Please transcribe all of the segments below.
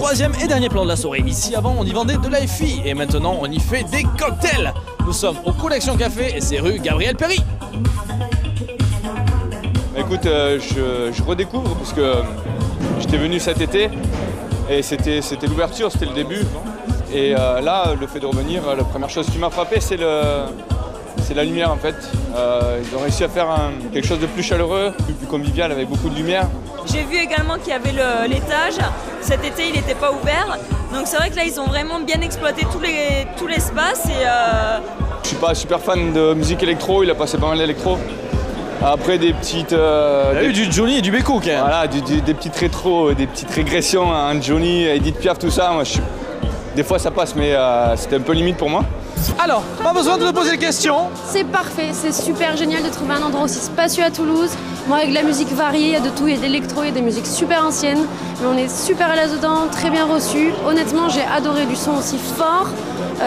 troisième et dernier plan de la soirée. Ici avant on y vendait de la FI et maintenant on y fait des cocktails. Nous sommes aux Collections Café et c'est rue Gabriel Péry. Écoute, je redécouvre parce que j'étais venu cet été et c'était l'ouverture, c'était le début. Et là, le fait de revenir, la première chose qui m'a frappé, c'est la lumière en fait. Ils ont réussi à faire quelque chose de plus chaleureux, plus convivial, avec beaucoup de lumière. J'ai vu également qu'il y avait l'étage. Cet été, il n'était pas ouvert. Donc c'est vrai que là, ils ont vraiment bien exploité tout l'espace. Je suis pas super fan de musique électro, il a passé pas mal d'électro. Après des petites... Il y a eu du Johnny et du Beko quand même. Voilà, des petites rétros, des petites régressions, hein, Johnny, Edith Piaf, tout ça. Moi, des fois ça passe, mais c'était un peu limite pour moi. Alors, pas besoin de te poser de questions. C'est parfait, c'est super génial de trouver un endroit aussi spacieux à Toulouse. Moi, avec de la musique variée, il y a de tout, il y a de l'électro, il y a des musiques super anciennes. Mais on est super à l'aise dedans, très bien reçu. Honnêtement, j'ai adoré du son aussi fort.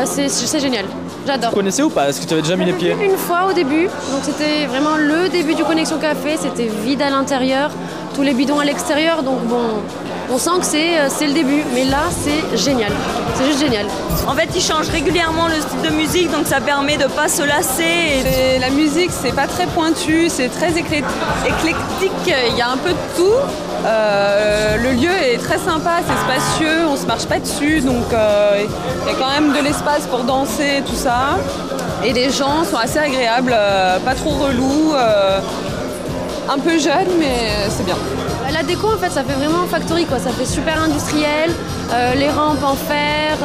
C'est génial, j'adore. Vous connaissez ou pas? Est-ce que tu avais déjà mis les pieds? Une fois au début, donc c'était vraiment le début du Connexion Café. C'était vide à l'intérieur, tous les bidons à l'extérieur. Donc bon, on sent que c'est le début. Mais là, c'est génial, c'est juste génial. En fait, ils changent régulièrement le style de musique, donc ça permet de ne pas se lasser. La musique, c'est pas très pointu, c'est très éclectique, il y a un peu de tout. Le lieu est très sympa, c'est spacieux, on se marche pas dessus, donc il y a quand même de l'espace pour danser, tout ça. Et les gens sont assez agréables, pas trop relous, un peu jeunes, mais c'est bien. La déco, en fait, ça fait vraiment factory, quoi. Ça fait super industriel, les rampes en fer,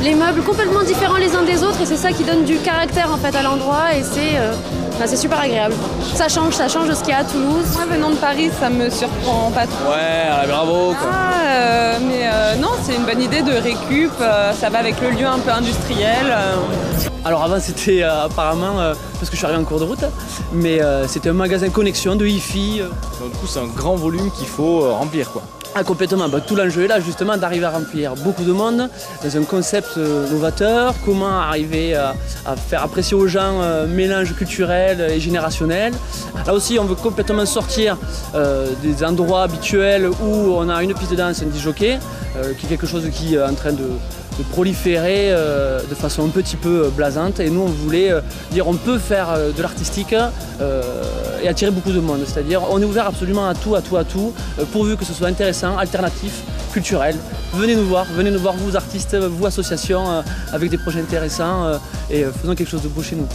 les meubles complètement différents les uns des autres, et c'est ça qui donne du caractère en fait à l'endroit, et c'est super agréable. Ça change de ce qu'il y a à Toulouse. Moi, venant de Paris, ça me surprend pas trop. Ouais, bravo quoi. Non, c'est une bonne idée de récup, ça va avec le lieu un peu industriel. Alors avant c'était apparemment, parce que je suis arrivé en cours de route, mais c'était un magasin connexion de hi-fi. Donc du coup c'est un grand volume qu'il faut remplir quoi. Ah complètement, tout l'enjeu est là justement d'arriver à remplir beaucoup de monde dans un concept novateur, comment arriver à faire apprécier aux gens un mélange culturel et générationnel. Là aussi on veut complètement sortir des endroits habituels où on a une piste de danse, un disjockey, qui est quelque chose qui est en train de proliférer de façon un petit peu blasante, et nous on voulait dire on peut faire de l'artistique et attirer beaucoup de monde, c'est-à-dire on est ouvert absolument à tout, pourvu que ce soit intéressant, alternatif, culturel. Venez nous voir vous artistes, vous associations avec des projets intéressants et faisons quelque chose de beau chez nous.